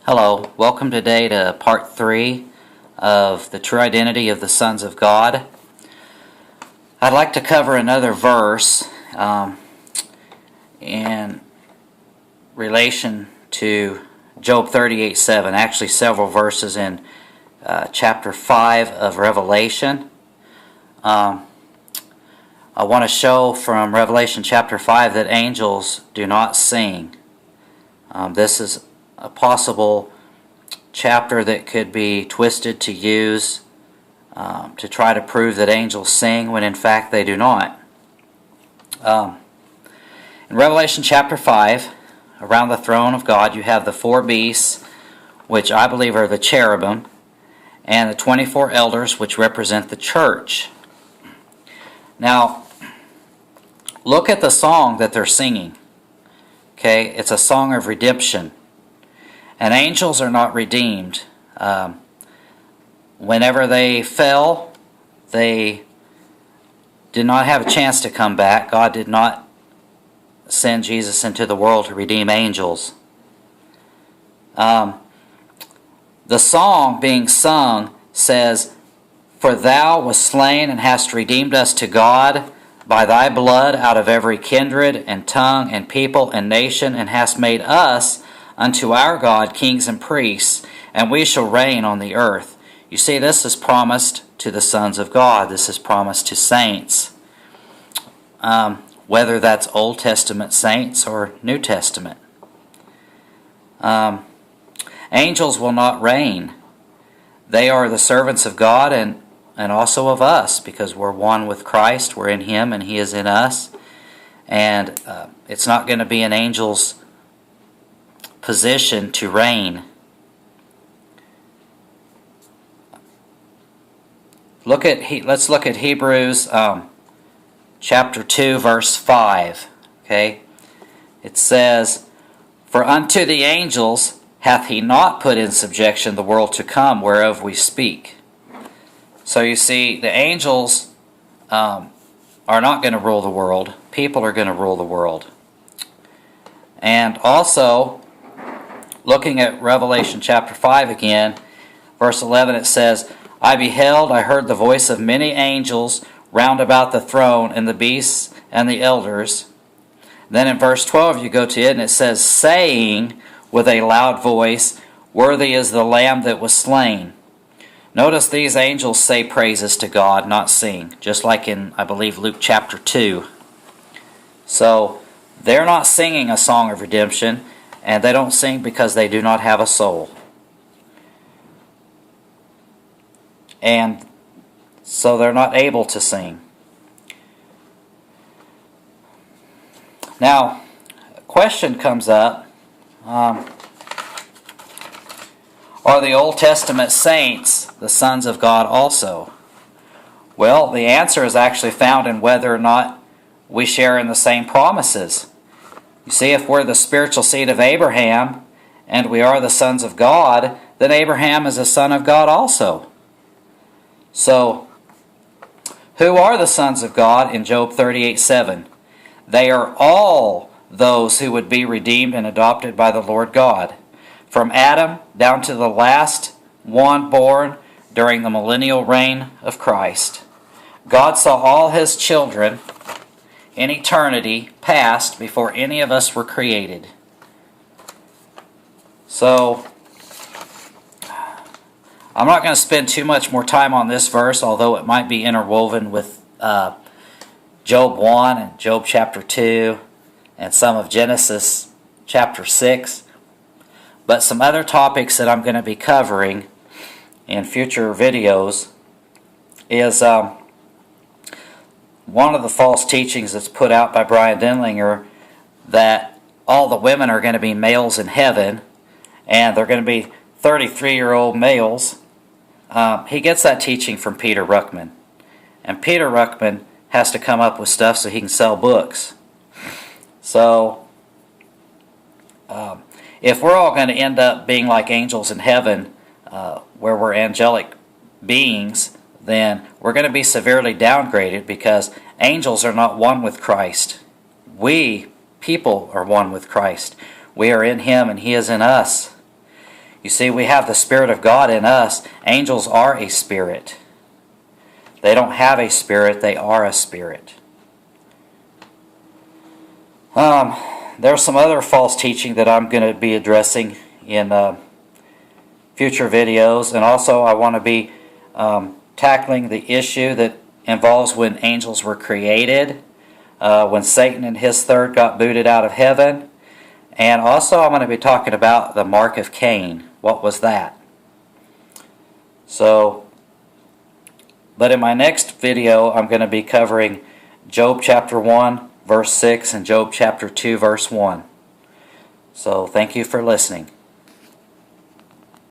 Hello, welcome today to part 3 of the true identity of the sons of God. I'd like to cover another verse in relation to Job 38:7, actually several verses in chapter 5 of Revelation. I want to show from Revelation chapter 5 that angels do not sing. This is a possible chapter that could be twisted to use to try to prove that angels sing when in fact they do not. In Revelation chapter 5, around the throne of God, you have the 4 beasts, which I believe are the cherubim, and the 24 elders, which represent the church. Now, look at the song that they're singing. Okay, it's a song of redemption. And angels are not redeemed. Whenever they fell, they did not have a chance to come back. God did not send Jesus into the world to redeem angels. The song being sung says, "For thou wast slain and hast redeemed us to God by thy blood out of every kindred and tongue and people and nation, and hast made us unto our God kings and priests, and we shall reign on the earth." You see, this is promised to the sons of God. This is promised to saints. Whether that's Old Testament saints or New Testament. Angels will not reign. They are the servants of God and also of us, because we're one with Christ. We're in Him and He is in us. And it's not going to be an angel's position to reign. Let's look at Hebrews chapter 2, verse 5. Okay, it says, "For unto the angels hath He not put in subjection the world to come, whereof we speak." So you see, the angels are not going to rule the world. People are going to rule the world. And also, looking at Revelation chapter 5 again, verse 11, it says, "I beheld, I heard the voice of many angels round about the throne, and the beasts and the elders." Then in verse 12 you go to it, and it says, "Saying with a loud voice, Worthy is the Lamb that was slain." Notice these angels say praises to God, not sing, just like in, I believe, Luke chapter 2. So they're not singing a song of redemption, and they don't sing because they do not have a soul. And so they're not able to sing. Now, a question comes up. Are the Old Testament saints the sons of God also? Well, the answer is actually found in whether or not we share in the same promises. You see, if we're the spiritual seed of Abraham and we are the sons of God, then Abraham is a son of God also. So, who are the sons of God in Job 38:7? They are all those who would be redeemed and adopted by the Lord God, from Adam down to the last one born during the millennial reign of Christ. God saw all His children in eternity past before any of us were created. So, I'm not going to spend too much more time on this verse, although it might be interwoven with Job 1 and Job chapter 2 and some of Genesis chapter 6. But some other topics that I'm going to be covering in future videos is one of the false teachings that's put out by Brian Denlinger, that all the women are going to be males in heaven, and they're going to be 33-year-old males. He gets that teaching from Peter Ruckman. And Peter Ruckman has to come up with stuff so he can sell books. So, if we're all going to end up being like angels in heaven, where we're angelic beings, then we're going to be severely downgraded, because angels are not one with Christ. We, people, are one with Christ. We are in Him and He is in us. You see, we have the Spirit of God in us. Angels are a spirit. They don't have a spirit, they are a spirit. There's some other false teaching that I'm going to be addressing in future videos. And also I want to be tackling the issue that involves when angels were created, when Satan and his third got booted out of heaven. And also I'm going to be talking about the mark of Cain. What was that? But in my next video I'm going to be covering Job chapter 1 verse 6 and Job chapter 2 verse 1. So thank you for listening.